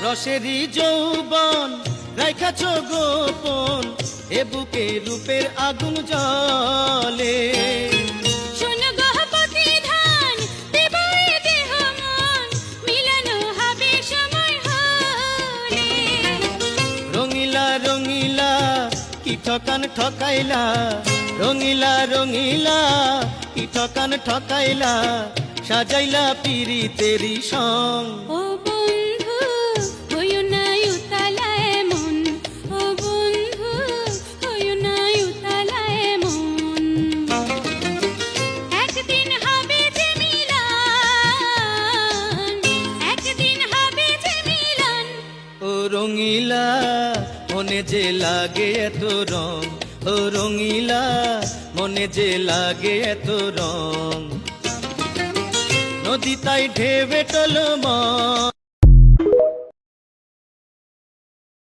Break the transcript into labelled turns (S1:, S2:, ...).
S1: রসেরই যৌবন রাইখাছ গোপন, এ বুকে রূপের আগুন জ্বলে।
S2: শোনো গহপতি ধান, দেব এ দেহ মন, মিলানো হবে সময় হলে।
S1: রঙিলা রঙিলা কি ঠকান ঠকাইলা, রঙিলা রঙিলা কি ঠকান ঠকাইলা, সাজাইলা পিরিতেরি সং।
S2: ও বন্ধু হইও না উতালা এমন, ও বন্ধু হইও না উতালা এমন। একদিন হবে যে মিলন, একদিন হবে যে মিলন।
S1: ও রঙিলা মনে যে লাগে এত রং, ও রঙিলা মনে যে লাগে এত রং। নদী তাই ঢেবে টলমল।